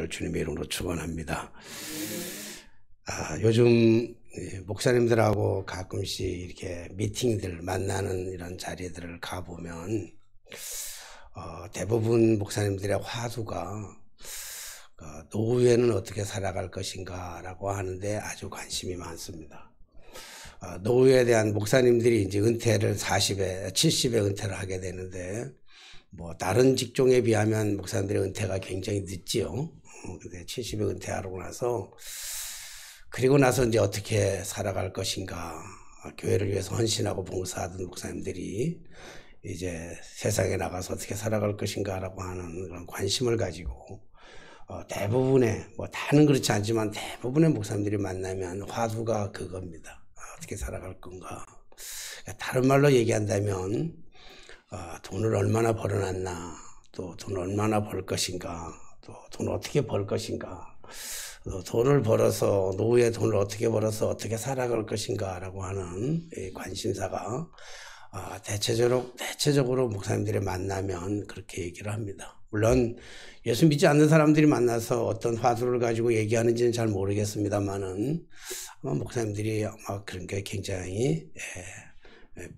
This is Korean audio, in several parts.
주님의 이름으로 축원합니다. 요즘 목사님들하고 가끔씩 이렇게 미팅들 만나는 이런 자리들을 가보면 대부분 목사님들의 화두가 노후에는 어떻게 살아갈 것인가 라고 하는데 아주 관심이 많습니다. 노후에 대한 목사님들이 이제 은퇴를 40에 70에 은퇴를 하게 되는데 뭐 다른 직종에 비하면 목사님들의 은퇴가 굉장히 늦지요. 근데 70에 은퇴하고 나서 그리고 나서 이제 어떻게 살아갈 것인가, 교회를 위해서 헌신하고 봉사하던 목사님들이 이제 세상에 나가서 어떻게 살아갈 것인가라고 하는 그런 관심을 가지고 대부분의, 뭐 다는 그렇지 않지만 대부분의 목사님들이 만나면 화두가 그겁니다. 어떻게 살아갈 건가. 다른 말로 얘기한다면 돈을 얼마나 벌어놨나, 또 돈을 얼마나 벌 것인가, 또 돈을 어떻게 벌 것인가, 돈을 벌어서 노후에 돈을 어떻게 벌어서 어떻게 살아갈 것인가 라고 하는 관심사가 대체적으로 목사님들이 만나면 그렇게 얘기를 합니다. 물론 예수 믿지 않는 사람들이 만나서 어떤 화두를 가지고 얘기하는지는 잘 모르겠습니다만은 아마 목사님들이 아마 그런 게 굉장히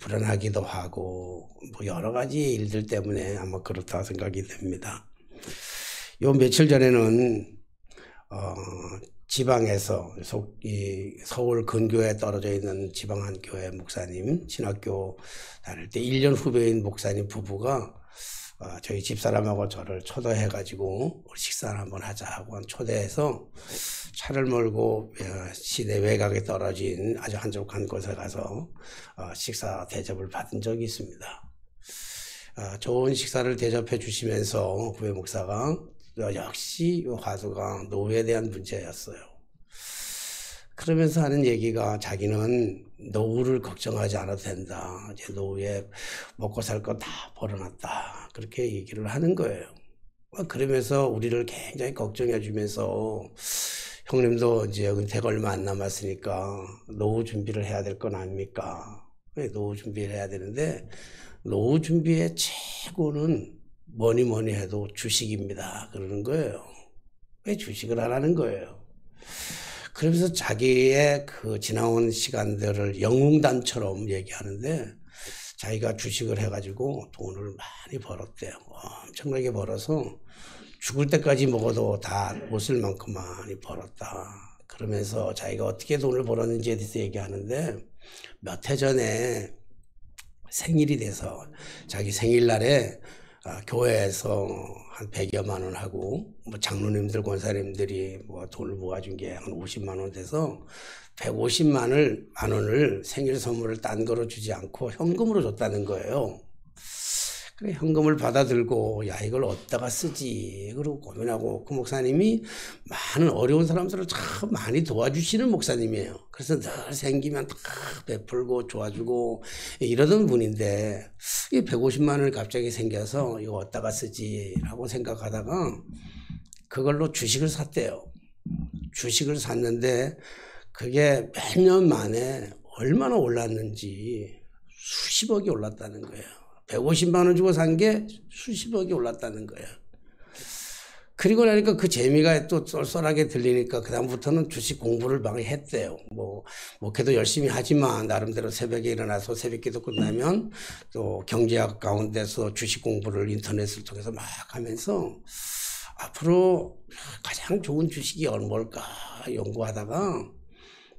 불안하기도 하고 뭐 여러 가지 일들 때문에 아마 그렇다 생각이 됩니다. 요 며칠 전에는 지방에서 서울 근교에 떨어져 있는 지방 한 교회 목사님, 신학교 다닐 때 1년 후배인 목사님 부부가 저희 집사람하고 저를 초대해가지고 식사를 한번 하자 하고 초대해서 차를 몰고 시내 외곽에 떨어진 아주 한적한 곳에 가서 식사 대접을 받은 적이 있습니다. 좋은 식사를 대접해 주시면서 후배 목사가 역시 화두가 노후에 대한 문제였어요. 그러면서 하는 얘기가 자기는 노후를 걱정하지 않아도 된다. 이제 노후에 먹고 살 거 다 벌어놨다. 그렇게 얘기를 하는 거예요. 그러면서 우리를 굉장히 걱정해 주면서 형님도 이제 은퇴가 얼마 안 남았으니까 노후 준비를 해야 될 건 아닙니까? 노후 준비를 해야 되는데 노후 준비의 최고는 뭐니 해도 주식입니다. 그러는 거예요. 왜 주식을 하라는 거예요? 그러면서 자기의 그 지나온 시간들을 영웅담처럼 얘기하는데 자기가 주식을 해가지고 돈을 많이 벌었대요. 엄청나게 벌어서 죽을 때까지 먹어도 다 못 쓸 만큼 많이 벌었다. 그러면서 자기가 어떻게 돈을 벌었는지에 대해서 얘기하는데 몇 해 전에 생일이 돼서 자기 생일날에 교회에서 한 100여만 원 하고 뭐 장로님들 권사님들이 뭐 돈을 모아준 게 한 50만 원 돼서 150만 원을 생일 선물을 딴 거로 주지 않고 현금으로 줬다는 거예요. 그래 현금을 받아들고 야 이걸 어디다가 쓰지 그러고 고민하고 그 목사님이 많은 어려운 사람들을 참 많이 도와주시는 목사님이에요. 그래서 늘 생기면 다 베풀고 도와주고 이러던 분인데 이 150만 원을 갑자기 생겨서 이거 어디다가 쓰지 라고 생각하다가 그걸로 주식을 샀대요. 주식을 샀는데 그게 몇 년 만에 얼마나 올랐는지 수십억이 올랐다는 거예요. 150만 원 주고 산 게 수십억이 올랐다는 거예요. 그리고 나니까 그 재미가 또 쏠쏠하게 들리니까 그다음부터는 주식 공부를 막 했대요. 목회도 열심히 하지만 나름대로 새벽에 일어나서 새벽기도 끝나면 또 경제학 가운데서 주식 공부를 인터넷을 통해서 막 하면서 앞으로 가장 좋은 주식이 뭘까 연구하다가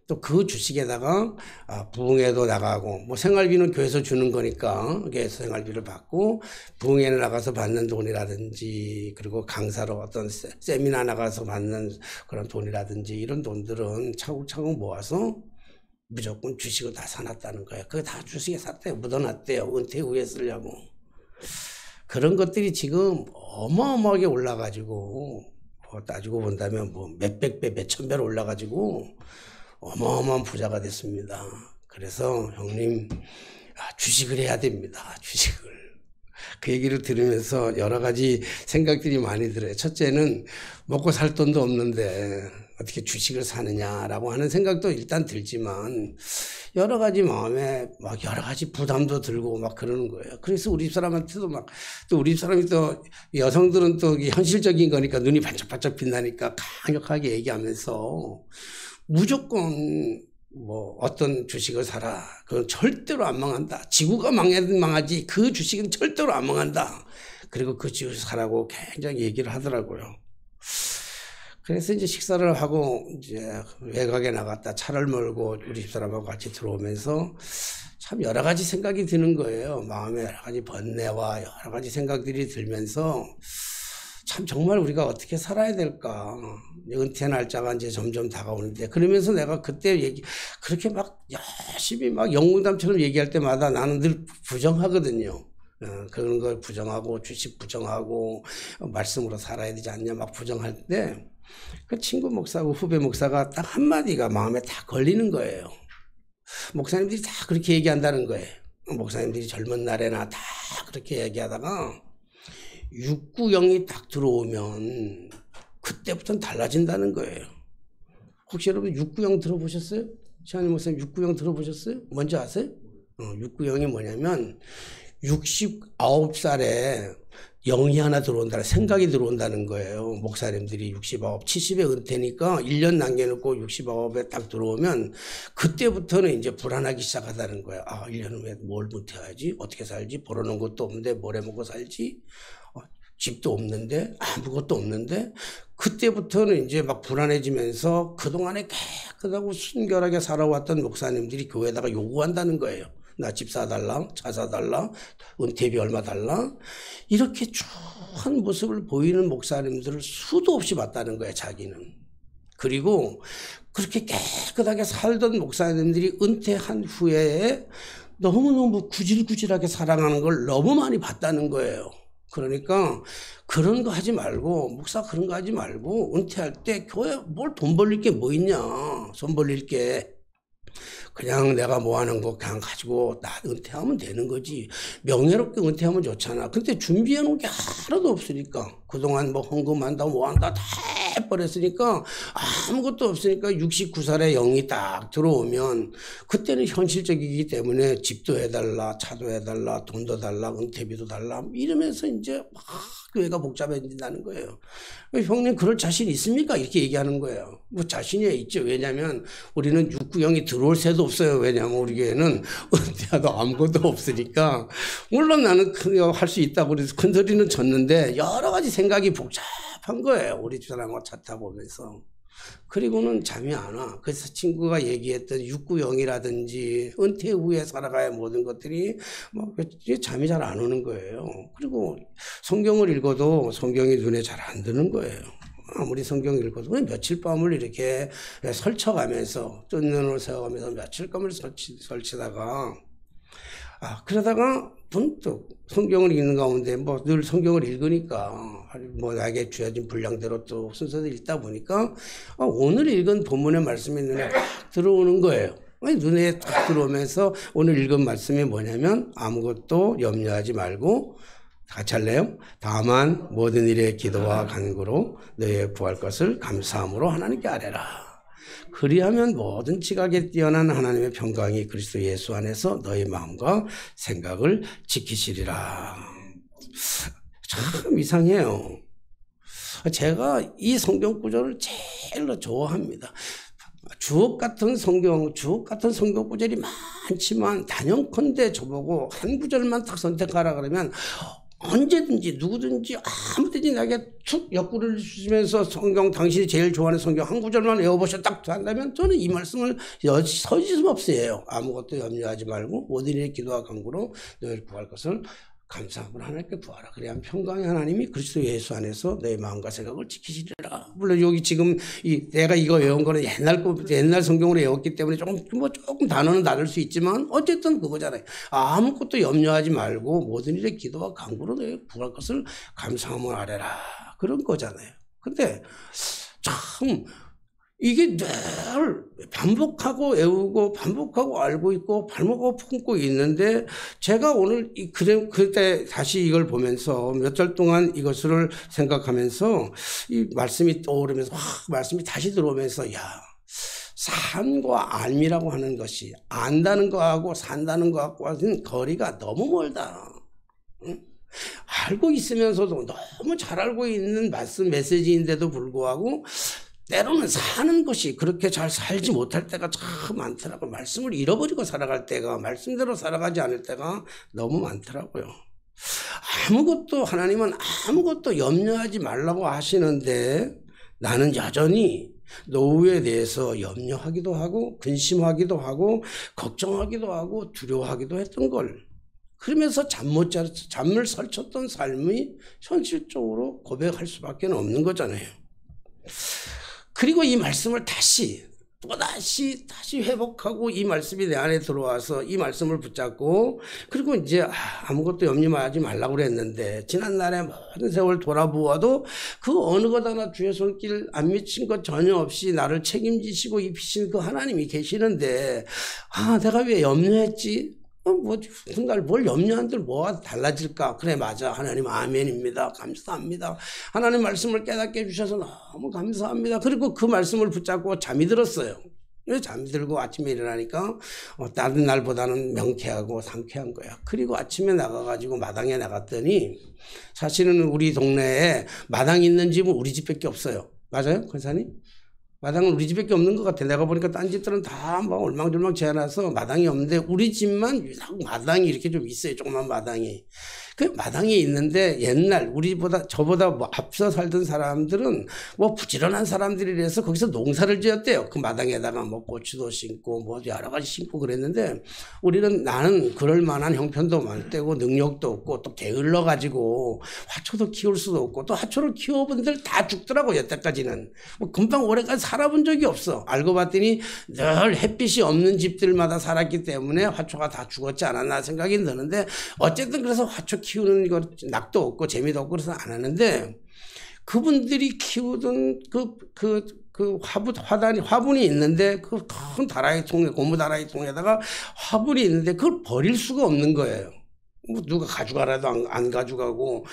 또 그 주식에다가 부흥회도 나가고 뭐 생활비는 교회에서 주는 거니까 교회에서 생활비를 받고 부흥회를 나가서 받는 돈이라든지 그리고 강사로 어떤 세미나 나가서 받는 그런 돈이라든지 이런 돈들은 차곡차곡 모아서 무조건 주식을 다 사놨다는 거예요. 그거 다 주식에 샀대요. 묻어놨대요. 은퇴 후에 쓰려고. 그런 것들이 지금 어마어마하게 올라가지고 따지고 본다면 뭐 몇백 배, 몇천 배로 올라가지고 어마어마한 부자가 됐습니다. 그래서 형님 주식을 해야 됩니다. 주식을. 그 얘기를 들으면서 여러 가지 생각들이 많이 들어요. 첫째는 먹고 살 돈도 없는데 어떻게 주식을 사느냐라고 하는 생각도 일단 들지만 여러 가지 마음에 막 여러 가지 부담도 들고 막 그러는 거예요. 그래서 우리 집사람한테도 막 또 우리 집사람이 또 여성들은 또 현실적인 거니까 눈이 반짝반짝 빛나니까 강력하게 얘기하면서 무조건 뭐 어떤 주식을 사라. 그건 절대로 안 망한다. 지구가 망하든 망하지 그 주식은 절대로 안 망한다. 그리고 그 주식을 사라고 굉장히 얘기를 하더라고요. 그래서 이제 식사를 하고 이제 외곽에 나갔다 차를 몰고 우리 집사람하고 같이 들어오면서 참 여러 가지 생각이 드는 거예요. 마음에 여러 가지 번뇌와 여러 가지 생각들이 들면서 참 정말 우리가 어떻게 살아야 될까. 은퇴 날짜가 이제 점점 다가오는데 그러면서 내가 그때 그렇게 막 열심히 막 영웅담처럼 얘기할 때마다 나는 늘 부정하거든요. 그런 걸 부정하고 주식 부정하고 말씀으로 살아야 되지 않냐 막 부정할 때 그 친구 목사하고 후배 목사가 딱 한마디가 마음에 다 걸리는 거예요. 목사님들이 다 그렇게 얘기한다는 거예요. 목사님들이 젊은 날에나 다 그렇게 얘기하다가 690이 딱 들어오면 그때부터는 달라진다는 거예요. 혹시 여러분 690 들어보셨어요? 시아님 목사님 690 들어보셨어요? 뭔지 아세요? 690이 뭐냐면 69살에 영이 하나 들어온다는 생각이 들어온다는 거예요. 목사님들이 69, 70에 은퇴니까 1년 남겨놓고 69에 딱 들어오면 그때부터는 이제 불안하기 시작하다는 거예요. 아, 1년 후에 뭘 은퇴하지? 어떻게 살지? 벌어놓은 것도 없는데 뭘 해먹고 살지? 집도 없는데 아무것도 없는데 그때부터는 이제 막 불안해지면서 그동안에 깨끗하고 순결하게 살아왔던 목사님들이 교회에다가 요구한다는 거예요. 나 집 사달라, 차 사달라, 은퇴비 얼마 달라. 이렇게 쭉 한 모습을 보이는 목사님들을 수도 없이 봤다는 거예요, 자기는. 그리고 그렇게 깨끗하게 살던 목사님들이 은퇴한 후에 너무너무 구질구질하게 살아가는 걸 너무 많이 봤다는 거예요. 그러니까 그런 거 하지 말고 목사 그런 거 하지 말고 은퇴할 때 교회 뭘 돈 벌릴 게 뭐 있냐. 손 벌릴 게. 그냥 내가 뭐 하는 거 그냥 가지고 나 은퇴하면 되는 거지. 명예롭게 은퇴하면 좋잖아. 근데 준비해 놓은 게 하나도 없으니까. 그동안 뭐 헌금한다 뭐 한다 다 해버렸으니까 아무것도 없으니까 69살에 영이 딱 들어오면 그때는 현실적이기 때문에 집도 해달라 차도 해달라 돈도 달라 은퇴비도 달라 이러면서 이제 막 교회가 복잡해진다는 거예요. 형님 그럴 자신 있습니까? 이렇게 얘기하는 거예요. 뭐 자신이 있죠. 왜냐하면 우리는 690이 들어올 새도 없어요. 왜냐하면 우리 교회는 은퇴하도 아무것도 없으니까. 물론 나는 할 수 있다고 그래서 큰 소리는 쳤는데 여러 가지 생각이 복잡한 거예요. 우리 집사람하고 차 타고 오면서. 그리고는 잠이 안 와. 그래서 친구가 얘기했던 690이라든지 은퇴 후에 살아가야 모든 것들이 뭐 잠이 잘 안 오는 거예요. 그리고 성경을 읽어도 성경이 눈에 잘 안 드는 거예요. 아무리 성경 읽어도 며칠 밤을 이렇게 설쳐가면서 뜬 눈을 세워가면서 며칠 밤을 설치다가 그러다가 문득 성경을 읽는 가운데 뭐 늘 성경을 읽으니까 뭐 나에게 주어진 분량대로 또 순서대로 읽다 보니까 오늘 읽은 본문의 말씀이 눈에 확 들어오는 거예요. 눈에 딱 들어오면서 오늘 읽은 말씀이 뭐냐면 아무것도 염려하지 말고 같이 할래요? 다만 모든 일에 기도와 간구로 너희의 구할 것을 감사함으로 하나님께 아뢰라. 그리하면 모든 지각에 뛰어난 하나님의 평강이 그리스도 예수 안에서 너희 마음과 생각을 지키시리라. 참 이상해요. 제가 이 성경 구절을 제일 좋아합니다. 주옥 같은 성경 구절이 많지만 단연컨대 저보고 한 구절만 딱 선택하라 그러면 언제든지 누구든지 아무든지 나에게 툭 옆구리를 주시면서 성경 당신이 제일 좋아하는 성경 한 구절만 외워보셔 딱 한다면 저는 이 말씀을 서지스없이에요. 아무것도 염려하지 말고 모든 일에 기도와 간구로 너희를 구할 것을 감사함으로 하나님께 구하라. 그래야 평강의 하나님이 그리스도 예수 안에서 너의 마음과 생각을 지키시리라. 물론 여기 지금 내가 이거 외운 거는 옛날 성경으로 외웠기 때문에 조금 단어는 다를 수 있지만 어쨌든 그거잖아요. 아무것도 염려하지 말고 모든 일에 기도와 간구로 너희 구할 것을 감사함으로 아뢰라. 그런 거잖아요. 근데 참 이게 늘 반복하고 외우고 반복하고 알고 있고 발목하고 품고 있는데 제가 오늘 그때 다시 이걸 보면서 몇 달 동안 이것을 생각하면서 이 말씀이 떠오르면서 말씀이 다시 들어오면서 야, 산과 알미라고 하는 것이 안다는 거하고 산다는 거하고는 거리가 너무 멀다. 응? 알고 있으면서도 너무 잘 알고 있는 말씀 메시지인데도 불구하고 때로는 사는 것이 그렇게 잘 살지 못할 때가 참 많더라고요. 말씀을 잃어버리고 살아갈 때가, 말씀대로 살아가지 않을 때가 너무 많더라고요. 하나님은 아무것도 염려하지 말라고 하시는데 나는 여전히 노후에 대해서 염려하기도 하고 근심하기도 하고 걱정하기도 하고 두려워하기도 했던 걸. 그러면서 잠을 설쳤던 삶이 현실적으로 고백할 수밖에 없는 거잖아요. 그리고 이 말씀을 또다시 회복하고 이 말씀이 내 안에 들어와서 이 말씀을 붙잡고 그리고 이제 아무것도 염려하지 말라고 그랬는데 지난날에 모든 세월 돌아보아도 그 어느 것 하나 주의 손길 안 미친 것 전혀 없이 나를 책임지시고 입히신 그 하나님이 계시는데 내가 왜 염려했지? 그날 뭘 염려한들 뭐가 달라질까? 그래, 맞아. 하나님 아멘입니다. 감사합니다. 하나님 말씀을 깨닫게 해주셔서 너무 감사합니다. 그리고 그 말씀을 붙잡고 잠이 들었어요. 잠이 들고 아침에 일어나니까 다른 날보다는 명쾌하고 상쾌한 거야. 그리고 아침에 나가가지고 마당에 나갔더니 사실은 우리 동네에 마당 있는 집은 우리 집밖에 없어요. 맞아요, 권사님? 마당은 우리 집밖에 없는 것 같아. 내가 보니까 딴 집들은 다 막 얼망졸망 지어놔서 마당이 없는데 우리 집만 유독 마당이 이렇게 좀 있어요. 조그만 마당이. 그 마당이 있는데 옛날 저보다 앞서 살던 사람들은 부지런한 사람들이라서 거기서 농사를 지었대요. 그 마당에다가 고추도 심고 여러 가지 심고 그랬는데 나는 그럴 만한 형편도 많을 때고 능력도 없고 또 게을러 가지고 화초도 키울 수도 없고 또 화초를 키워본들 다 죽더라고. 여태까지는 금방 오래까지 살아본 적이 없어. 알고 봤더니 늘 햇빛이 없는 집들마다 살았기 때문에 화초가 다 죽었지 않았나 생각이 드는데 어쨌든 그래서 화초 키우는 거 낙도 없고 재미도 없고 그래서 안 하는데 그분들이 키우던 화분이 있는데 그 큰 다라이 통에 고무 다라이 통에다가 화분이 있는데 그걸 버릴 수가 없는 거예요. 누가 가져가라도 안 가져가고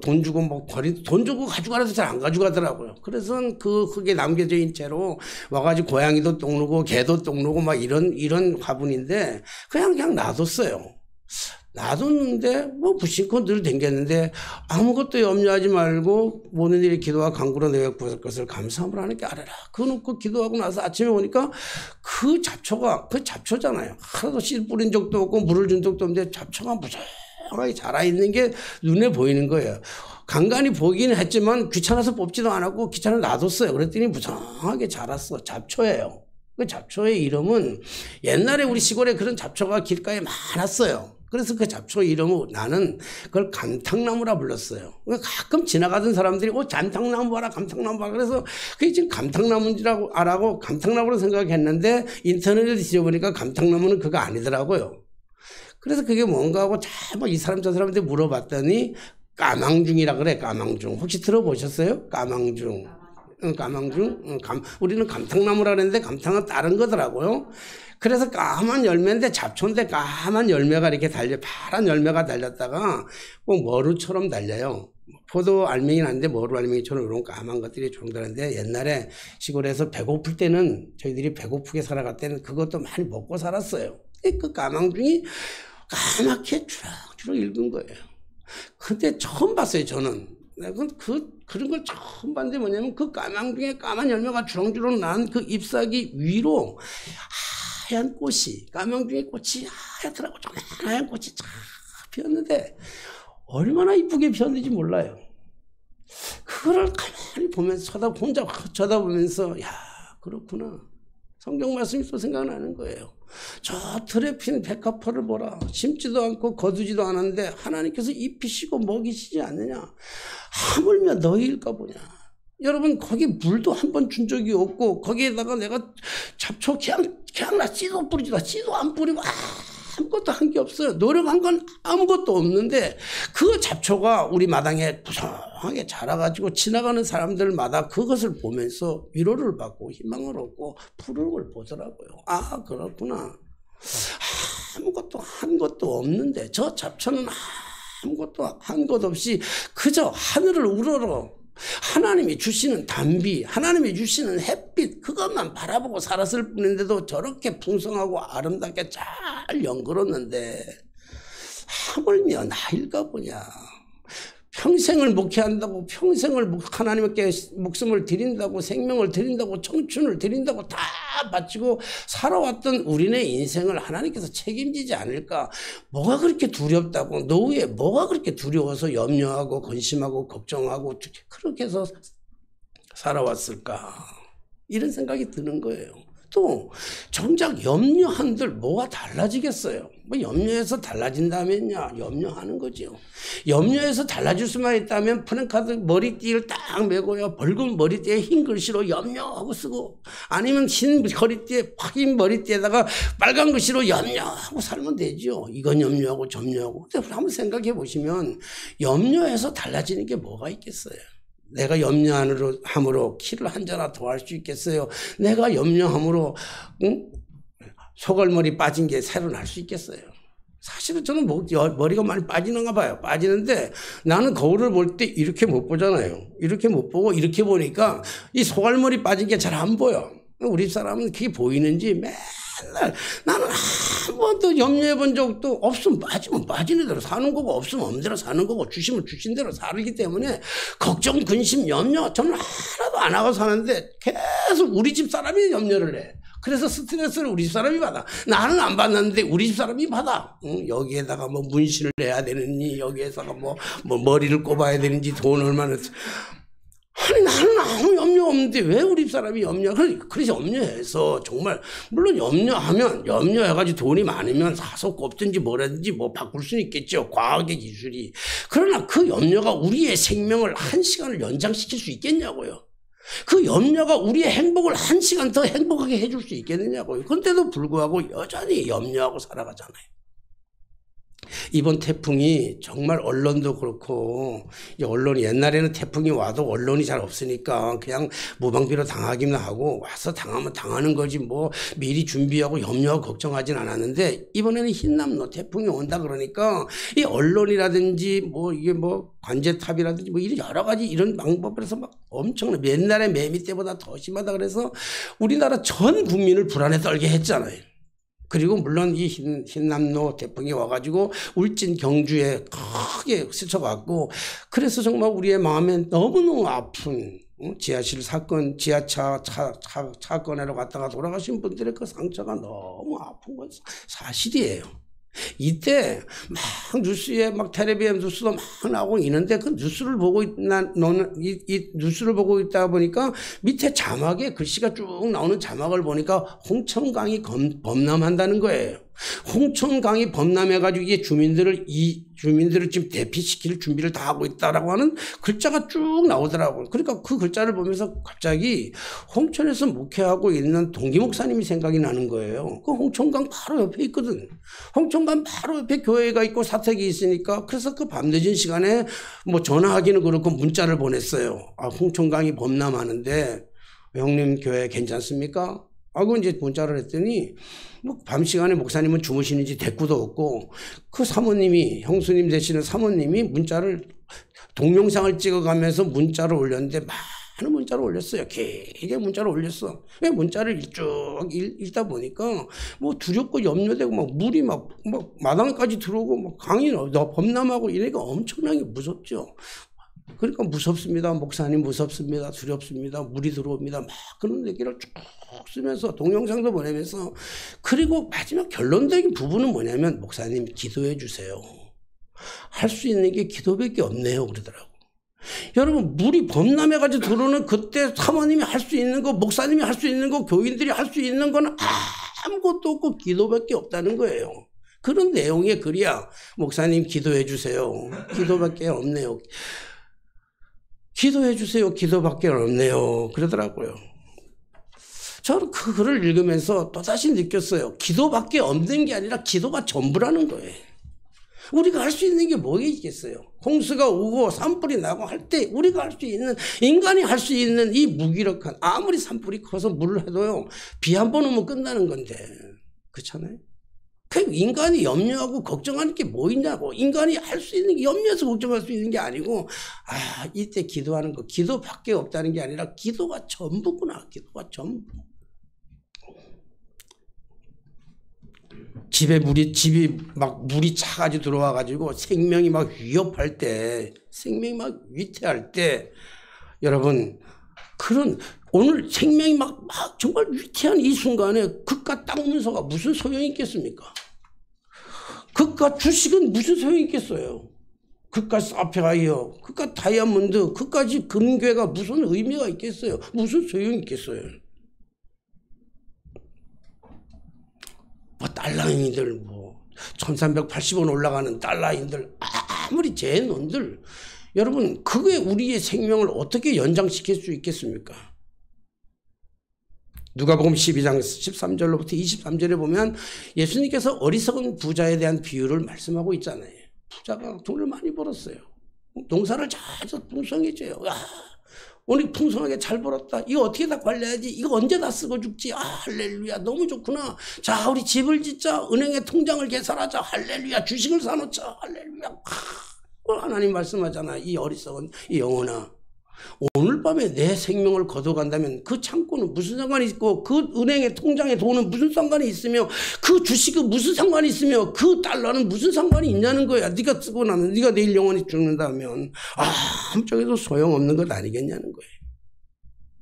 돈 주고 돈 주고 가져가라도 잘 안 가져가더라고요. 그래서 그게 남겨져 있는 채로 와가지고 고양이도 똥 누고 개도 똥 누고 이런 화분인데 그냥 놔뒀어요. 놔뒀는데 무심코 늘 댕겼는데 아무것도 염려하지 말고 모든 일에 기도와 간구로 내가 구할 것을 감사함으로 하나님께 아뢰라. 그거 놓고 기도하고 나서 아침에 오니까 그 잡초잖아요. 하나도 씨 뿌린 적도 없고 물을 준 적도 없는데 잡초가 무성하게 자라있는 게 눈에 보이는 거예요. 간간히 보긴 했지만 귀찮아서 뽑지도 않았고 귀찮아 놔뒀어요. 그랬더니 무성하게 자랐어. 잡초예요. 그 잡초의 이름은 옛날에 우리 시골에 그런 잡초가 길가에 많았어요. 그래서 그 잡초 이름을 나는 그걸 감탕나무라 불렀어요. 가끔 지나가던 사람들이 감탕나무 봐라, 감탕나무 봐라. 그래서 그게 지금 감탕나무라고 알아고 감탕나무로 생각했는데 인터넷에 뒤져보니까 감탕나무는 그거 아니더라고요. 그래서 그게 뭔가 하고 이 사람 저 사람한테 물어봤더니 까망중이라 그래, 까망중. 혹시 들어보셨어요? 까망중. 까망중? 우리는 감탕나무라 그랬는데 감탕은 다른 거더라고요. 그래서 까만 열매인데 잡초인데 까만 열매가 이렇게 파란 열매가 달렸다가 꼭 머루처럼 달려요. 포도 알맹이는 아닌데 머루 알맹이처럼 이런 까만 것들이 좀 다른데 옛날에 시골에서 배고플 때는 저희들이 배고프게 살아갈 때는 그것도 많이 먹고 살았어요. 그 까망중이 까맣게 주렁주렁 익은 거예요. 근데 처음 봤어요, 저는. 그런 걸 처음 봤는데 뭐냐면 그 까망중에 까만 열매가 주렁주렁 난 그 잎사귀 위로 하얀 꽃이, 까망중의 꽃이 하얗더라고. 하얀 꽃이 쫙 피었는데 얼마나 이쁘게 피었는지 몰라요. 그거를 가만히 보면서 혼자 쳐다보면서 야, 그렇구나. 성경 말씀이 또 생각나는 거예요. 저 틀에 핀 백합화를 보라. 심지도 않고 거두지도 않았는데 하나님께서 입히시고 먹이시지 않느냐. 하물며 너희일까 보냐. 여러분 거기 물도 한 번 준 적이 없고 거기에다가 내가 잡초 그냥 나 씨도 뿌리지도 씨도 안 뿌리고 아무것도 한 게 없어요. 노력한 건 아무것도 없는데 그 잡초가 우리 마당에 부성하게 자라가지고 지나가는 사람들마다 그것을 보면서 위로를 받고 희망을 얻고 푸르는 걸 보더라고요. 아, 그렇구나. 아무것도 한 것도 없는데 저 잡초는 아무것도 한 것 없이 그저 하늘을 우러러 하나님이 주시는 단비, 하나님이 주시는 햇빛 그것만 바라보고 살았을 뿐인데도 저렇게 풍성하고 아름답게 잘 연걸었는데 하물며 나일까 보냐. 평생을 목회한다고 평생을 하나님께 목숨을 드린다고 생명을 드린다고 청춘을 드린다고 다 바치고 살아왔던 우리네 인생을 하나님께서 책임지지 않을까. 뭐가 그렇게 두렵다고 노후에 뭐가 그렇게 두려워서 염려하고 근심하고 걱정하고 그렇게 해서 살아왔을까. 이런 생각이 드는 거예요. 또 정작 염려한들 뭐가 달라지겠어요. 뭐 염려해서 달라진다면야 염려하는 거죠. 염려해서 달라질 수만 있다면 프랭카드 머리띠를 딱 메고요 붉은 머리띠에 흰 글씨로 염려하고 쓰고 아니면 흰 허리띠에 흰 머리띠에다가 빨간 글씨로 염려하고 살면 되죠. 이건 염려하고 점려하고. 근데 한번 생각해 보시면 염려해서 달라지는 게 뭐가 있겠어요. 내가 염려함으로 키를 한 자나 더 할 수 있겠어요? 내가 염려함으로 소갈머리 빠진 게 새로 날 수 있겠어요? 사실은 저는 머리가 많이 빠지는가 봐요. 빠지는데 나는 거울을 볼 때 이렇게 못 보잖아요. 이렇게 못 보고 이렇게 보니까 이 소갈머리 빠진 게 잘 안 보여. 우리 사람은 그게 보이는지 맨날 나는 한 번도 염려해 본 적도 없으면 빠지면 빠지는 대로 사는 거고 없으면 없는 대로 사는 거고 주시면 주신 대로 살기 때문에 걱정, 근심, 염려 저는 하나도 안 하고 사는데 계속 우리 집 사람이 염려를 해. 그래서 스트레스를 우리 집 사람이 받아. 나는 안 받는데 우리 집 사람이 받아. 여기에다가 뭐 문신을 내야 되느니 여기에다가 뭐 머리를 꼽아야 되는지 돈 얼마나. 아니 나는 아무 염려 없는데 왜 우리 사람이 염려. 그래서 염려해서 정말 물론 염려해가지고 돈이 많으면 사서 꼽든지 뭐라든지 뭐 바꿀 수는 있겠죠. 과학의 기술이. 그러나 그 염려가 우리의 생명을 1시간을 연장시킬 수 있겠냐고요. 그 염려가 우리의 행복을 1시간 더 행복하게 해줄 수 있겠느냐고요. 그런데도 불구하고 여전히 염려하고 살아가잖아요. 이번 태풍이 정말 언론도 그렇고 언론이 옛날에는 태풍이 와도 언론이 잘 없으니까 그냥 무방비로 당하기만 하고 와서 당하면 당하는 거지 뭐 미리 준비하고 염려하고 걱정하진 않았는데 이번에는 흰남노 태풍이 온다 그러니까 이 언론이라든지 뭐 이게 뭐 관제탑이라든지 뭐 이런 여러 가지 이런 방법에서 막 엄청난 옛날에 매미 때보다 더 심하다 그래서 우리나라 전 국민을 불안에 떨게 했잖아요. 그리고 물론 이 흰남노 태풍이 와가지고 울진 경주에 크게 스쳐갔고 그래서 정말 우리의 마음에 너무너무 아픈 지하실 사건, 지하차 사건으로 갔다가 돌아가신 분들의 그 상처가 너무 아픈 건 사실이에요. 이때 막 뉴스에 막 텔레비전 뉴스도 막 나오고 있는데 그 뉴스를 보고 뉴스를 보고 있다 보니까 밑에 자막에 글씨가 쭉 나오는 자막을 보니까 홍천강이 범람한다는 거예요. 홍천강이 범람해가지고 이게 주민들을 지금 대피시킬 준비를 다 하고 있다라고 하는 글자가 쭉 나오더라고요. 그러니까 그 글자를 보면서 갑자기 홍천에서 목회하고 있는 동기 목사님이 생각이 나는 거예요. 그 홍천강 바로 옆에 있거든. 홍천강 바로 옆에 교회가 있고 사택이 있으니까 그래서 그 밤늦은 시간에 뭐 전화하기는 그렇고 문자를 보냈어요. 아, 홍천강이 범람하는데 형님 교회 괜찮습니까? 하고 이제 문자를 했더니 뭐 밤 시간에 목사님은 주무시는지 대꾸도 없고 그 사모님이 형수님 되시는 사모님이 문자를 동영상을 찍어가면서 문자를 올렸는데 많은 문자를 올렸어요. 길게 문자를 올렸어. 왜 문자를 쭉 읽다 보니까 뭐 두렵고 염려되고 막 물이 막 마당까지 들어오고 막 강이 범람하고 이러니까 엄청나게 무섭죠. 그러니까 무섭습니다. 목사님 무섭습니다. 두렵습니다. 물이 들어옵니다. 막 그런 얘기를 쭉 쓰면서 동영상도 보내면서 그리고 마지막 결론적인 부분은 뭐냐면 목사님 기도해 주세요. 할 수 있는 게 기도밖에 없네요. 그러더라고. 여러분 물이 범람해가지고 들어오는 그때 사모님이 할 수 있는 거 목사님이 할 수 있는 거 교인들이 할 수 있는 건 아무것도 없고 기도밖에 없다는 거예요. 그런 내용의 글이야. 목사님 기도해 주세요. 기도밖에 없네요. 기도해 주세요. 기도밖에 없네요. 그러더라고요. 저는 그 글을 읽으면서 또다시 느꼈어요. 기도밖에 없는 게 아니라 기도가 전부라는 거예요. 우리가 할 수 있는 게 뭐가 있겠어요? 홍수가 오고 산불이 나고 할 때 우리가 할 수 있는, 인간이 할 수 있는 이 무기력한, 아무리 산불이 커서 물을 해도요, 비 한 번 오면 끝나는 건데, 그렇잖아요? 그 인간이 염려하고 걱정하는 게 뭐 있냐고. 인간이 할 수 있는 게 염려해서 걱정할 수 있는 게 아니고, 이때 기도하는 거, 기도밖에 없다는 게 아니라 기도가 전부구나. 기도가 전부. 집이 막 물이 차가지고 들어와가지고 생명이 막 위협할 때, 생명이 막 위태할 때, 여러분, 오늘 생명이 막 정말 위태한 이 순간에 그깟 땅 문서가 무슨 소용이 있겠습니까? 그깟 주식은 무슨 소용이 있겠어요? 그깟 사파이어, 그깟 다이아몬드, 그까지 금괴가 무슨 의미가 있겠어요? 무슨 소용이 있겠어요? 달러인들 1380원 올라가는 달러인들, 아무리 제 놈들, 여러분, 그게 우리의 생명을 어떻게 연장시킬 수 있겠습니까? 누가복음 12장 13절로부터 23절에 보면 예수님께서 어리석은 부자에 대한 비유를 말씀하고 있잖아요. 부자가 돈을 많이 벌었어요. 농사를 잘해서 풍성해져요. 오늘 풍성하게 잘 벌었다. 이거 어떻게 다 관리해야지? 이거 언제 다 쓰고 죽지? 할렐루야. 너무 좋구나. 자, 우리 집을 짓자. 은행에 통장을 개설하자. 할렐루야. 주식을 사놓자. 할렐루야. 하나님 말씀하잖아. 이 어리석은 이 영혼아. 오늘 밤에 내 생명을 거둬간다면 그 창고는 무슨 상관이 있고, 그 은행의 통장에 돈은 무슨 상관이 있으며, 그 주식은 무슨 상관이 있으며, 그 달러는 무슨 상관이 있냐는 거야. 네가 쓰고 나면, 네가 내일 영원히 죽는다면 아무짝에도 소용없는 것 아니겠냐는 거예요.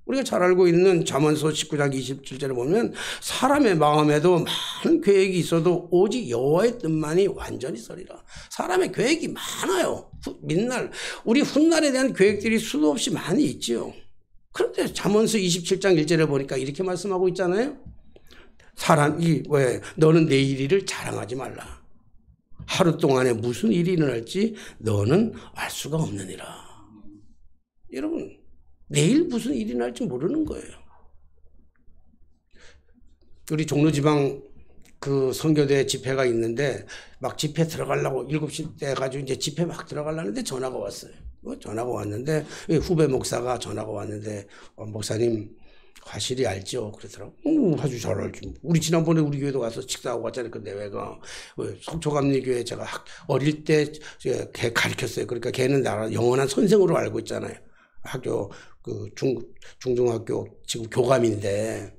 우리가 잘 알고 있는 잠언서 19장 27절에 보면 사람의 마음에도 많은 계획이 있어도 오직 여호와의 뜻만이 완전히 서리라. 사람의 계획이 많아요. 민날 우리 훗날에 대한 계획들이 수도 없이 많이 있지요. 그런데 잠언서 27장 1절에 보니까 이렇게 말씀하고 있잖아요. 너는 내일 일을 자랑하지 말라. 하루 동안에 무슨 일이 일어날지 너는 알 수가 없느니라. 여러분, 내일 무슨 일이 날지 모르는 거예요. 우리 종로지방 그 선교대 집회가 있는데 막 집회 들어가려고 7시 때 가지고 이제 집회 막 들어가려는데 전화가 왔어요. 전화가 왔는데 후배 목사가 전화가 왔는데 목사님 화실이 알죠? 그러더라고. 아주 잘 알죠. 우리 지난번에 우리 교회도 가서 식사하고 왔잖아요. 그 내외가 속초감리교회 제가 어릴 때 걔 가르쳤어요. 그러니까 걔는 나를 영원한 선생으로 알고 있잖아요. 학교 중중학교 지금 교감인데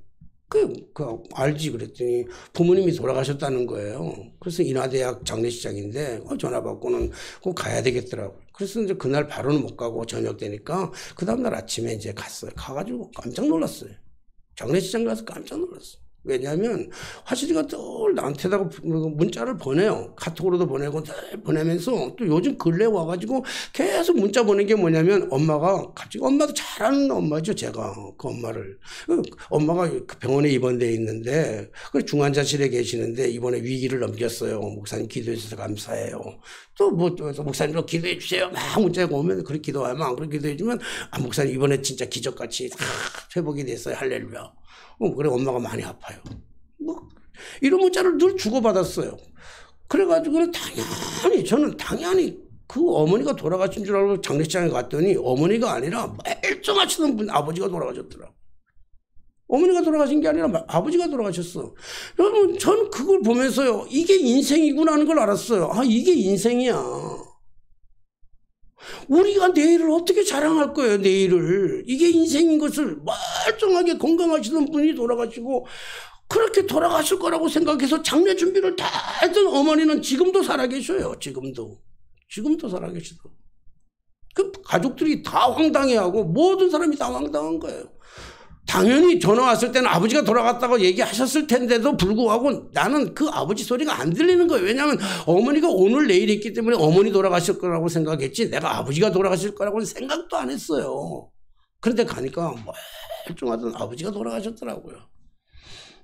알지. 그랬더니 부모님이 돌아가셨다는 거예요. 그래서 인하대학 장례식장인데 전화 받고는 꼭 가야 되겠더라고요. 그래서 이제 그날 바로는 못 가고 저녁 되니까 그 다음날 아침에 이제 갔어요. 가가지고 깜짝 놀랐어요. 장례식장 가서 깜짝 놀랐어요. 왜냐하면 화실이가 늘 나한테다가 문자를 보내요. 카톡으로도 보내고 늘 보내면서 또 요즘 근래 와가지고 계속 문자 보낸 게 뭐냐면 엄마가 갑자기, 엄마도 잘 아는 엄마죠. 제가 그 엄마를, 엄마가 병원에 입원돼 있는데 중환자실에 계시는데 이번에 위기를 넘겼어요. 목사님 기도해 주셔서 감사해요. 또 목사님도 기도해 주세요. 막 문자가 오면 그렇게 기도하면 안 그렇게 기도해 주면 목사님 이번에 진짜 기적같이 회복이 됐어요. 할렐루야. 그래 엄마가 많이 아파요. 이런 문자를 늘 주고받았어요. 그래가지고 저는 당연히 그 어머니가 돌아가신 줄 알고 장례식장에 갔더니 어머니가 아니라 멀쩡하시던 분 아버지가 돌아가셨더라고요. 어머니가 돌아가신 게 아니라 아버지가 돌아가셨어. 여러분, 저는 그걸 보면서요, 이게 인생이구나 하는 걸 알았어요. 이게 인생이야. 우리가 내일을 어떻게 자랑할 거예요, 내일을. 이게 인생인 것을 멀쩡하게 건강하시던 분이 돌아가시고, 그렇게 돌아가실 거라고 생각해서 장례 준비를 다 했던 어머니는 지금도 살아계셔요, 지금도 살아계시더. 그 가족들이 다 황당해하고, 모든 사람이 다 황당한 거예요. 당연히 전화 왔을 때는 아버지가 돌아갔다고 얘기하셨을 텐데도 불구하고 나는 그 아버지 소리가 안 들리는 거예요. 왜냐하면 어머니가 오늘 내일 있기 때문에 어머니 돌아가실 거라고 생각했지 내가 아버지가 돌아가실 거라고는 생각도 안 했어요. 그런데 가니까 멀쩡하던 아버지가 돌아가셨더라고요.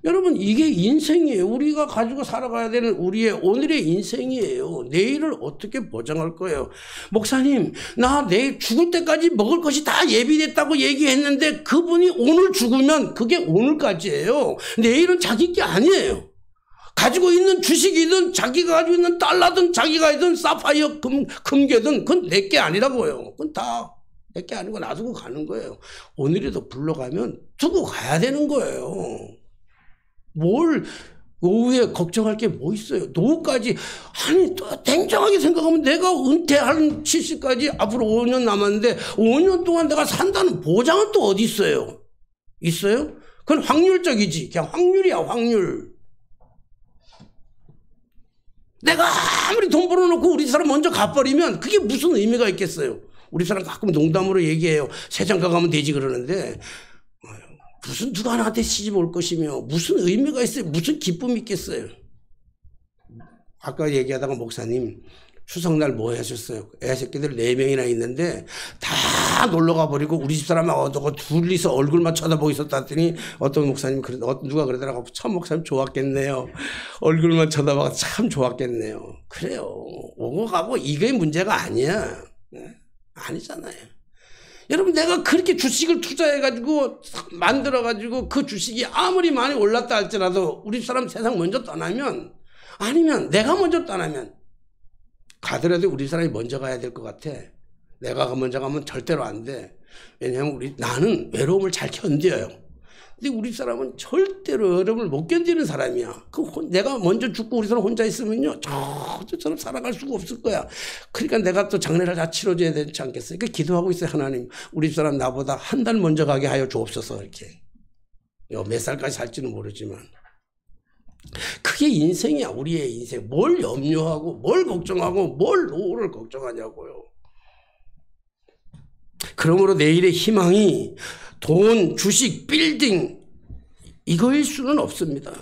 여러분 이게 인생이에요. 우리가 가지고 살아가야 되는 우리의 오늘의 인생이에요. 내일을 어떻게 보장할 거예요? 목사님, 나 내일 죽을 때까지 먹을 것이 다 예비됐다고 얘기했는데 그분이 오늘 죽으면 그게 오늘까지예요. 내일은 자기 게 아니에요. 가지고 있는 주식이든 자기가 가지고 있는 달러든 자기가 있든 사파이어 금괴든 그건 내 게 아니라고요. 그건 다 내 게 아니고 놔두고 가는 거예요. 오늘이라도 불러가면 두고 가야 되는 거예요. 뭘 노후에 걱정할 게 뭐 있어요? 노후까지 아니 또 냉정하게 생각하면 내가 은퇴한 70까지 앞으로 5년 남았는데 5년 동안 내가 산다는 보장은 또 어디 있어요? 있어요? 그건 확률적이지. 그냥 확률이야, 확률. 내가 아무리 돈 벌어놓고 우리 사람 먼저 가버리면 그게 무슨 의미가 있겠어요? 우리 사람 가끔 농담으로 얘기해요. 세장가 가면 되지 그러는데 무슨 누가 나한테 시집 올 것이며 무슨 의미가 있어요? 무슨 기쁨이 있겠어요? 아까 얘기하다가 목사님 추석날 뭐 하셨어요? 애새끼들 4명이나 있는데 다 놀러가 버리고 우리 집사람하고 둘이서 얼굴만 쳐다보고 있었다 했더니 어떤 목사님 누가 그러더라고. 참 목사님 좋았겠네요. 얼굴만 쳐다보고 참 좋았겠네요. 그래요. 오고 가고 이게 문제가 아니야. 아니잖아요. 여러분 내가 그렇게 주식을 투자해가지고 만들어가지고 그 주식이 아무리 많이 올랐다 할지라도 우리 사람 세상 먼저 떠나면 아니면 내가 먼저 떠나면 가더라도 우리 사람이 먼저 가야 될 것 같아. 내가 먼저 가면 절대로 안 돼. 왜냐하면 나는 외로움을 잘 견뎌요. 근데 우리 사람은 절대로 외로움을 못 견디는 사람이야. 내가 먼저 죽고 우리 사람 혼자 있으면요. 저처럼 살아갈 수가 없을 거야. 그러니까 내가 또 장례를 다 치러줘야 되지 않겠어요? 그러니까 기도하고 있어요. 하나님 우리 사람 나보다 한 달 먼저 가게 하여 주옵소서. 이렇게. 몇 살까지 살지는 모르지만. 그게 인생이야. 우리의 인생. 뭘 염려하고 뭘 걱정하고 뭘 노후를 걱정하냐고요. 그러므로 내일의 희망이 돈, 주식, 빌딩 이거일 수는 없습니다.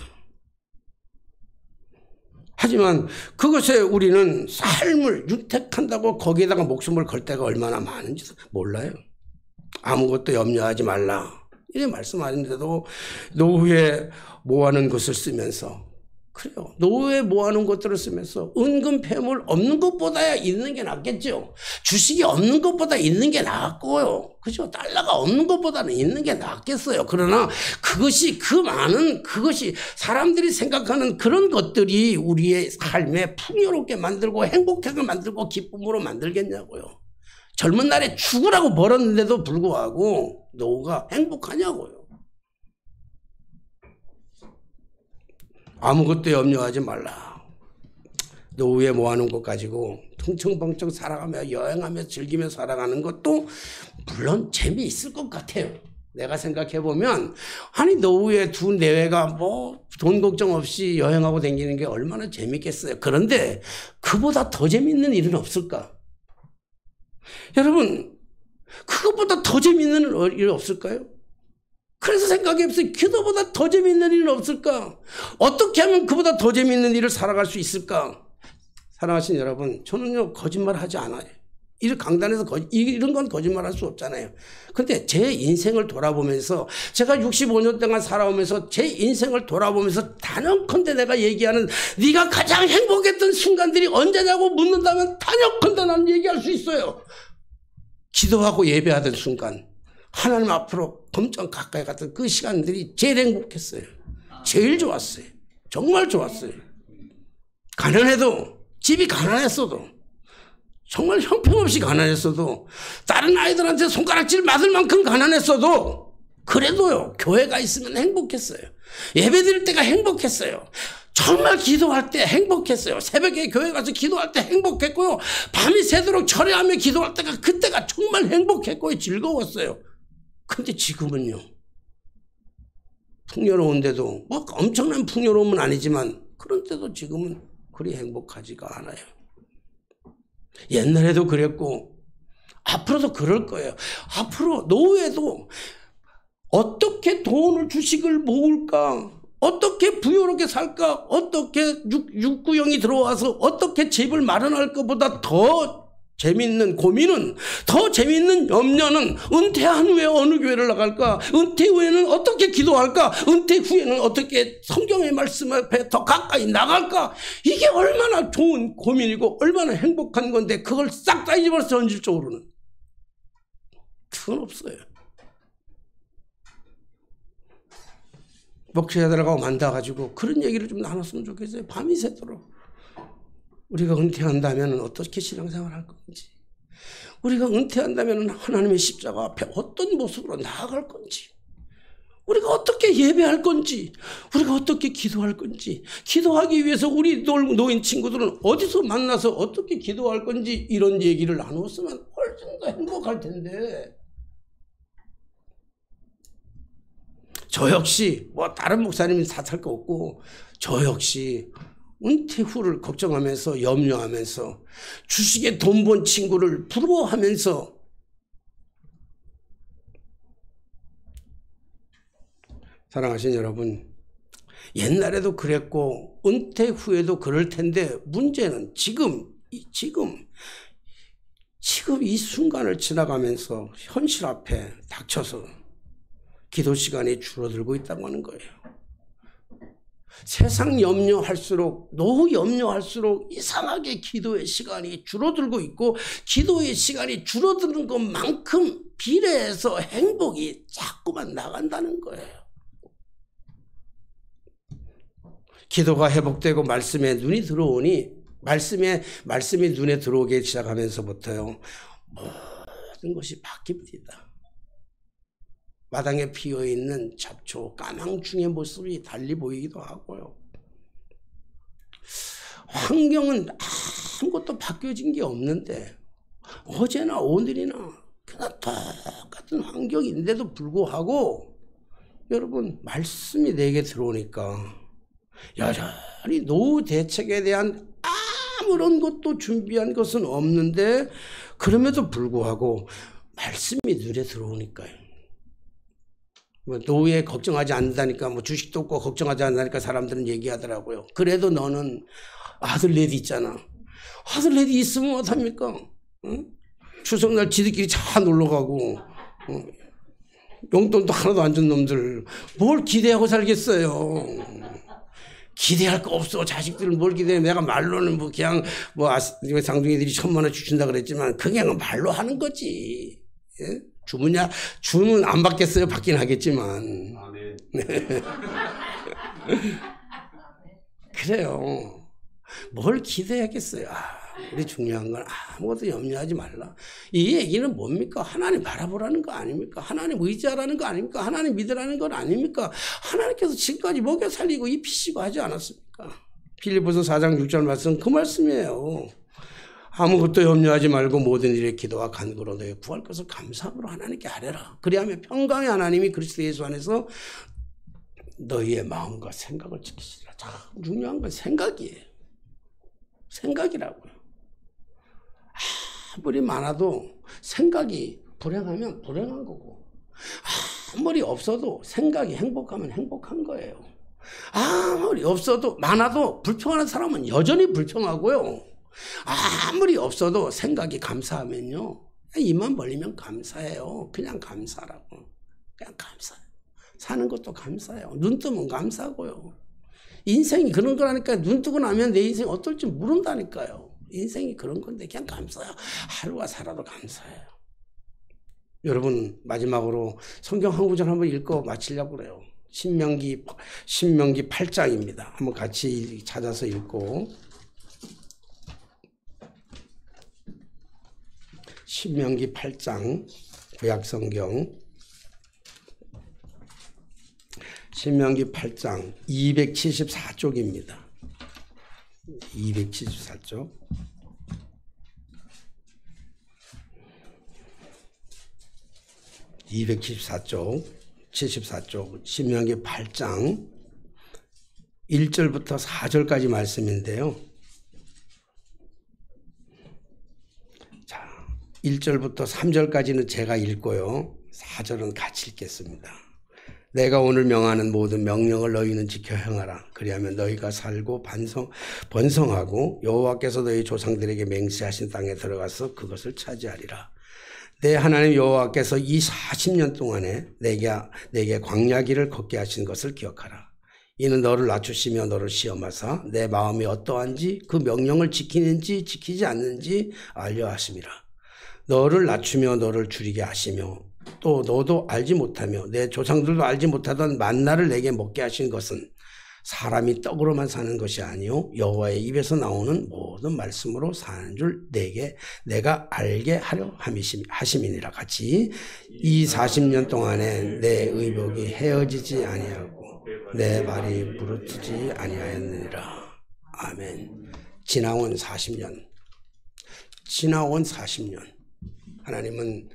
하지만 그것에 우리는 삶을 유택한다고 거기에다가 목숨을 걸 때가 얼마나 많은지 몰라요. 아무것도 염려하지 말라 이렇게 말씀하는데도 노후에 모아놓은 것을 쓰면서 그래요. 노후에 모아놓은 것들을 쓰면서 은근 폐물 없는 것보다야 있는 게 낫겠죠. 주식이 없는 것보다 있는 게 낫고요. 그죠? 달러가 없는 것보다는 있는 게 낫겠어요. 그러나 그것이 그것이 사람들이 생각하는 그런 것들이 우리의 삶에 풍요롭게 만들고 행복하게 만들고 기쁨으로 만들겠냐고요. 젊은 날에 죽으라고 벌었는데도 불구하고 노후가 행복하냐고요. 아무것도 염려하지 말라. 노후에 모아놓은 것 가지고 퉁퉁벙퉁 살아가며 여행하며 즐기며 살아가는 것도 물론 재미있을 것 같아요. 내가 생각해보면 아니 노후에 두 내외가 뭐 돈 걱정 없이 여행하고 다니는 게 얼마나 재밌겠어요. 그런데 그보다 더 재밌는 일은 없을까? 여러분 그것보다 더 재밌는 일 없을까요? 그래서 생각해보세요. 기도보다 더 재밌는 일은 없을까? 어떻게 하면 그보다 더 재밌는 일을 살아갈 수 있을까? 사랑하신 여러분, 저는요 거짓말하지 않아요. 이 강단에서 이런 건 거짓말할 수 없잖아요. 그런데 제 인생을 돌아보면서 제가 65년 동안 살아오면서 제 인생을 돌아보면서 단언컨대 내가 얘기하는 네가 가장 행복했던 순간들이 언제냐고 묻는다면 단언컨대 나는 얘기할 수 있어요. 기도하고 예배하던 순간. 하나님 앞으로 엄청 가까이 갔던 그 시간들이 제일 행복했어요. 제일 좋았어요. 정말 좋았어요. 가난해도 집이 가난했어도 정말 형편없이 가난했어도 다른 아이들한테 손가락질 맞을 만큼 가난했어도 그래도요 교회가 있으면 행복했어요. 예배 드릴 때가 행복했어요. 정말 기도할 때 행복했어요. 새벽에 교회 가서 기도할 때 행복했고요. 밤이 새도록 철회하며 기도할 때가 그때가 정말 행복했고요. 즐거웠어요. 근데 지금은요. 풍요로운데도 뭐 엄청난 풍요로움은 아니지만 그런데도 지금은 그리 행복하지가 않아요. 옛날에도 그랬고 앞으로도 그럴 거예요. 앞으로 노후에도 어떻게 돈을 주식을 모을까? 어떻게 부유롭게 살까? 어떻게 육구형이 들어와서 어떻게 집을 마련할 것보다 더 재밌는 고민은, 더 재밌는 염려는 은퇴한 후에 어느 교회를 나갈까? 은퇴 후에는 어떻게 기도할까? 은퇴 후에는 어떻게 성경의 말씀 앞에 더 가까이 나갈까? 이게 얼마나 좋은 고민이고 얼마나 행복한 건데 그걸 싹 다 잊어버렸어, 현실적으로는. 그건 없어요. 목회자들하고 만나가지고 그런 얘기를 좀 나눴으면 좋겠어요. 밤이 새도록. 우리가 은퇴한다면 어떻게 신앙생활을 할 건지, 우리가 은퇴한다면 하나님의 십자가 앞에 어떤 모습으로 나아갈 건지, 우리가 어떻게 예배할 건지, 우리가 어떻게 기도할 건지, 기도하기 위해서 우리 노인 친구들은 어디서 만나서 어떻게 기도할 건지, 이런 얘기를 나누었으면 훨씬 더 행복할 텐데, 저 역시 뭐 다른 목사님이 탓할 거 없고 저 역시 은퇴 후를 걱정하면서 염려하면서 주식에 돈 번 친구를 부러워하면서 사랑하신 여러분, 옛날에도 그랬고 은퇴 후에도 그럴 텐데 문제는 지금 이 순간을 지나가면서 현실 앞에 닥쳐서 기도 시간이 줄어들고 있다고 하는 거예요. 세상 염려할수록, 노후 염려할수록 이상하게 기도의 시간이 줄어들고 있고, 기도의 시간이 줄어드는 것만큼 비례해서 행복이 자꾸만 나간다는 거예요. 기도가 회복되고 말씀에 눈이 들어오니, 말씀이 눈에 들어오기 시작하면서부터요, 모든 것이 바뀝니다. 마당에 피어있는 잡초, 까망충의 모습이 달리 보이기도 하고요. 환경은 아무것도 바뀌어진 게 없는데 어제나 오늘이나 그냥 똑같은 환경인데도 불구하고 여러분, 말씀이 내게 들어오니까 여전히 노후 대책에 대한 아무런 것도 준비한 것은 없는데, 그럼에도 불구하고 말씀이 눈에 들어오니까요. 뭐 노후에 걱정하지 않는다니까, 뭐 주식도 없고 걱정하지 않는다니까 사람들은 얘기하더라고요. 그래도 너는 아들내리 있잖아. 아들내리 있으면 어떡합니까? 응? 추석날 지들끼리 잘 놀러가고, 용돈도 하나도 안 준 놈들 뭘 기대하고 살겠어요. 기대할 거 없어. 자식들은 뭘 기대해. 내가 말로는 뭐 그냥 쌍둥이들이 1,000만 원 주신다 그랬지만 그냥 말로 하는 거지. 예? 주문 안 받겠어요? 받긴 하겠지만. 네. 그래요. 뭘 기대하겠어요? 우리 중요한 건 아무것도 염려하지 말라. 이 얘기는 뭡니까? 하나님 바라보라는 거 아닙니까? 하나님 의지하라는 거 아닙니까? 하나님 믿으라는 건 아닙니까? 하나님께서 지금까지 먹여 살리고 입히시고 하지 않았습니까? 빌립보서 4장 6절 말씀, 그 말씀이에요. 아무것도 염려하지 말고 모든 일에 기도와 간구로 너희 구할 것을 감사함으로 하나님께 아뢰라. 그리하면 평강의 하나님이 그리스도 예수 안에서 너희의 마음과 생각을 지키시리라. 참 중요한 건 생각이에요. 생각이라고요. 아무리 많아도 생각이 불행하면 불행한 거고, 아무리 없어도 생각이 행복하면 행복한 거예요. 아무리 없어도 많아도 불평하는 사람은 여전히 불평하고요. 아무리 없어도 생각이 감사하면요, 입만 벌리면 감사해요. 그냥 감사라고. 그냥 감사해요. 사는 것도 감사해요. 눈 뜨면 감사하고요. 인생이 그런 거라니까. 눈 뜨고 나면 내 인생이 어떨지 모른다니까요. 인생이 그런 건데 그냥 감사해요. 하루가 살아도 감사해요. 여러분, 마지막으로 성경 한 구절 한번 읽고 마치려고 그래요. 신명기 8장입니다. 한번 같이 찾아서 읽고. 신명기 8장, 구약성경. 신명기 8장 274쪽입니다. 274쪽. 신명기 8장 1절부터 4절까지 말씀인데요. 자, 1절부터 3절까지는 제가 읽고요. 4절은 같이 읽겠습니다. 내가 오늘 명하는 모든 명령을 너희는 지켜 행하라. 그리하면 너희가 살고 번성하고 여호와께서 너희 조상들에게 맹세하신 땅에 들어가서 그것을 차지하리라. 내 하나님 여호와께서 이 40년 동안에 내게 광야길을 걷게 하신 것을 기억하라. 이는 너를 낮추시며 너를 시험하사 내 마음이 어떠한지 그 명령을 지키는지 지키지 않는지 알려 하심이라. 너를 낮추며 너를 줄이게 하시며 또 너도 알지 못하며 내 조상들도 알지 못하던 만나를 내게 먹게 하신 것은 사람이 떡으로만 사는 것이 아니요 여호와의 입에서 나오는 모든 말씀으로 사는 줄 내가 알게 하려 하심이니라. 같이 이 40년 동안에 내 의복이 헤어지지 아니하고 내 말이 부르트지 아니하였느니라. 아멘. 지나온 40년. 하나님은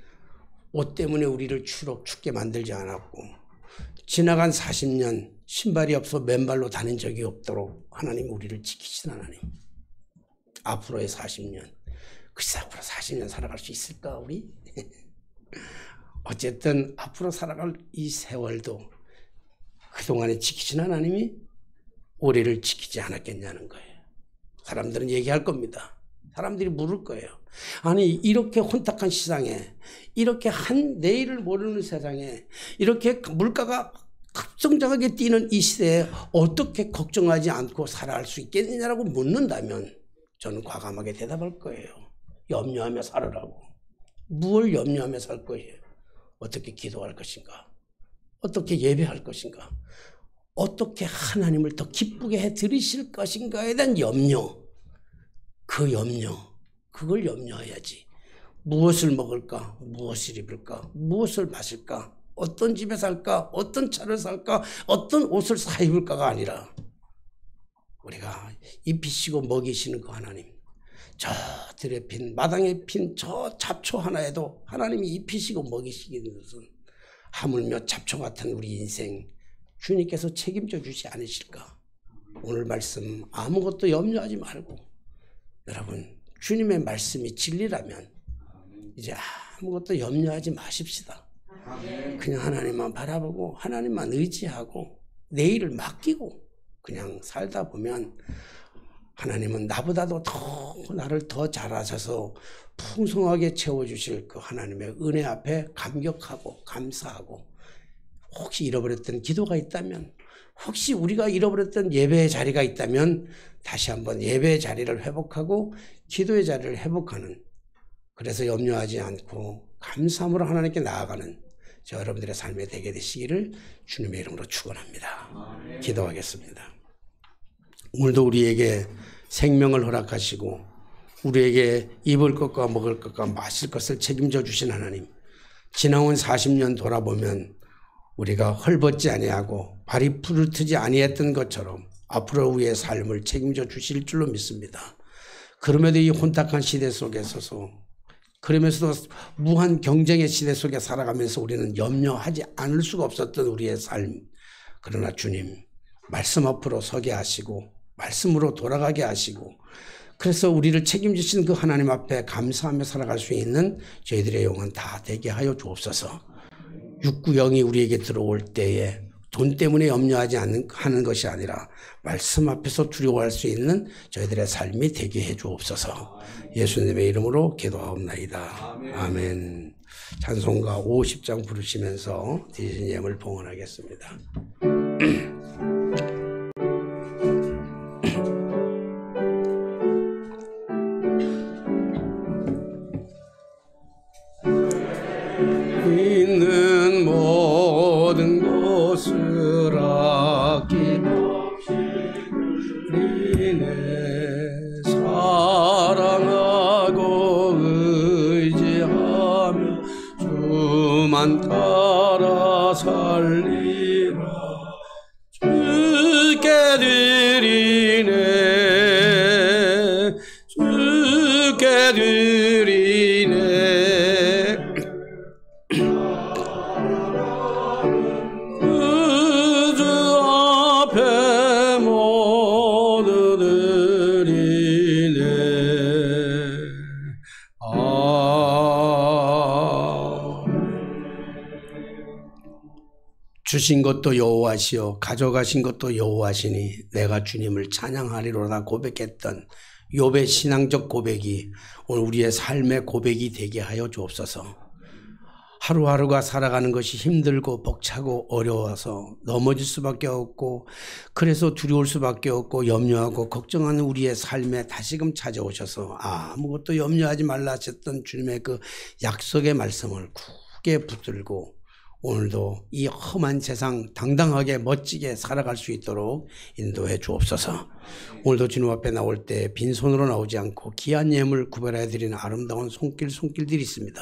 옷 때문에 우리를 춥게 만들지 않았고 지나간 40년 신발이 없어 맨발로 다닌 적이 없도록 하나님 우리를 지키신 하나님. 앞으로의 40년. 글쎄 앞으로 40년 살아갈 수 있을까 우리? 어쨌든 앞으로 살아갈 이 세월도 그동안에 지키신 하나님이 우리를 지키지 않았겠냐는 거예요. 사람들은 얘기할 겁니다. 사람들이 물을 거예요. 아니 이렇게 혼탁한 시장에 이렇게 내일을 모르는 세상에 이렇게 물가가 급성장하게 뛰는 이 시대에 어떻게 걱정하지 않고 살아갈 수 있겠느냐라고 묻는다면 저는 과감하게 대답할 거예요. 염려하며 살으라고. 무엇을 염려하며 살 거예요? 어떻게 기도할 것인가? 어떻게 예배할 것인가? 어떻게 하나님을 더 기쁘게 해드리실 것인가에 대한 염려. 그걸 염려해야지. 무엇을 먹을까? 무엇을 입을까? 무엇을 마실까? 어떤 집에 살까? 어떤 차를 살까? 어떤 옷을 사 입을까가 아니라 우리가 입히시고 먹이시는 그 하나님, 저 들에 핀 마당에 핀 저 잡초 하나에도 하나님이 입히시고 먹이시는 것은 하물며 잡초 같은 우리 인생 주님께서 책임져 주지 않으실까? 오늘 말씀 아무것도 염려하지 말고 여러분 주님의 말씀이 진리라면 이제 아무것도 염려하지 마십시다. 그냥 하나님만 바라보고 하나님만 의지하고 내일을 맡기고 그냥 살다 보면 하나님은 나보다도 나를 더 잘하셔서 풍성하게 채워주실 그 하나님의 은혜 앞에 감격하고 감사하고 혹시 잃어버렸던 기도가 있다면 혹시 우리가 잃어버렸던 예배의 자리가 있다면 다시 한번 예배의 자리를 회복하고 기도의 자리를 회복하는 그래서 염려하지 않고 감사함으로 하나님께 나아가는 저 여러분들의 삶에 되게 되시기를 주님의 이름으로 축원합니다. 기도하겠습니다. 오늘도 우리에게 생명을 허락하시고 우리에게 입을 것과 먹을 것과 마실 것을 책임져 주신 하나님, 지나온 40년 돌아보면 우리가 헐벗지 아니하고 발이 부르트지 아니했던 것처럼 앞으로 우리의 삶을 책임져 주실 줄로 믿습니다. 그럼에도 이 혼탁한 시대 속에 서서 그러면서도 무한 경쟁의 시대 속에 살아가면서 우리는 염려하지 않을 수가 없었던 우리의 삶. 그러나 주님 말씀 앞으로 서게 하시고 말씀으로 돌아가게 하시고 그래서 우리를 책임지신 그 하나님 앞에 감사하며 살아갈 수 있는 저희들의 영혼 다 되게 하여 주옵소서. 육구영이 우리에게 들어올 때에 돈 때문에 염려하지 하는 것이 아니라 말씀 앞에서 두려워할 수 있는 저희들의 삶이 되게 해 주옵소서. 예수님의 이름으로 기도하옵나이다. 아멘. 찬송가 50장 부르시면서 드리신 예물 봉헌하겠습니다. 있는 모든 것을 아낌없이 사랑하고 의지하며 주만 따라 살리라. 주께 드리네 주께 드리네 주신 것도 여호와시요 가져가신 것도 여호와시니 내가 주님을 찬양하리로다 고백했던 욥의 신앙적 고백이 오늘 우리의 삶의 고백이 되게 하여 주옵소서. 하루하루가 살아가는 것이 힘들고 벅차고 어려워서 넘어질 수밖에 없고 그래서 두려울 수밖에 없고 염려하고 걱정하는 우리의 삶에 다시금 찾아오셔서 아무것도 염려하지 말라 하셨던 주님의 그 약속의 말씀을 굳게 붙들고 오늘도 이 험한 세상 당당하게 멋지게 살아갈 수 있도록 인도해 주옵소서. 오늘도 주님 앞에 나올 때 빈손으로 나오지 않고 귀한 예물 구별해 드리는 아름다운 손길들이 있습니다.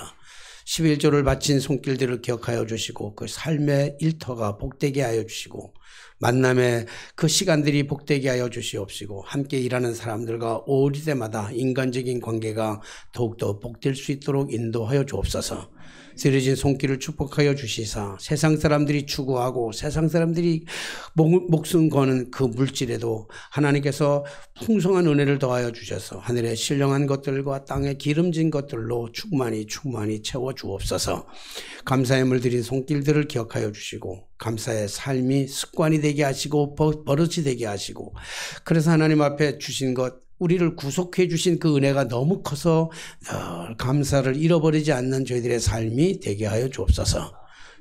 11조를 바친 손길들을 기억하여 주시고 그 삶의 일터가 복되게 하여 주시고 만남의 그 시간들이 복되게 하여 주시옵시고 함께 일하는 사람들과 오리 때마다 인간적인 관계가 더욱더 복될 수 있도록 인도하여 주옵소서. 쓰러진 손길을 축복하여 주시사 세상 사람들이 추구하고 세상 사람들이 목숨 거는 그 물질에도 하나님께서 풍성한 은혜를 더하여 주셔서 하늘의 신령한 것들과 땅의 기름진 것들로 충만히 채워 주옵소서. 감사의 물 드린 손길들을 기억하여 주시고 감사의 삶이 습관이 되게 하시고 버릇이 되게 하시고 그래서 하나님 앞에 주신 것 우리를 구속해 주신 그 은혜가 너무 커서 늘 감사를 잃어버리지 않는 저희들의 삶이 되게 하여 주옵소서.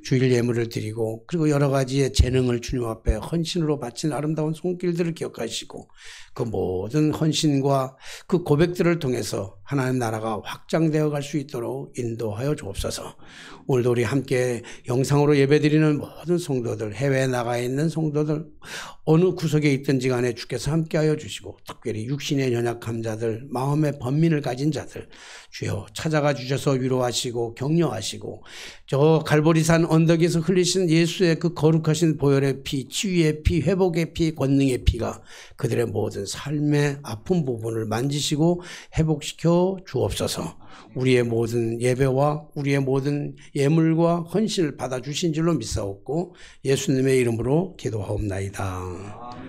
주일 예물을 드리고 그리고 여러 가지의 재능을 주님 앞에 헌신으로 바친 아름다운 손길들을 기억하시고 그 모든 헌신과 그 고백들을 통해서 하나님 나라가 확장되어 갈 수 있도록 인도하여 주옵소서. 오늘도 우리 함께 영상으로 예배드리는 모든 성도들, 해외에 나가 있는 성도들 어느 구석에 있든지 간에 주께서 함께하여 주시고 특별히 육신의 연약한 자들, 마음의 번민을 가진 자들 주여 찾아가 주셔서 위로하시고 격려하시고 저 갈보리산 언덕에서 흘리신 예수의 그 거룩하신 보혈의 피, 치유의 피, 회복의 피, 권능의 피가 그들의 모든 삶의 아픈 부분을 만지시고 회복시켜 주옵소서. 우리의 모든 예배와 우리의 모든 예물과 헌신을 받아주신 줄로 믿사옵고 예수님의 이름으로 기도하옵나이다.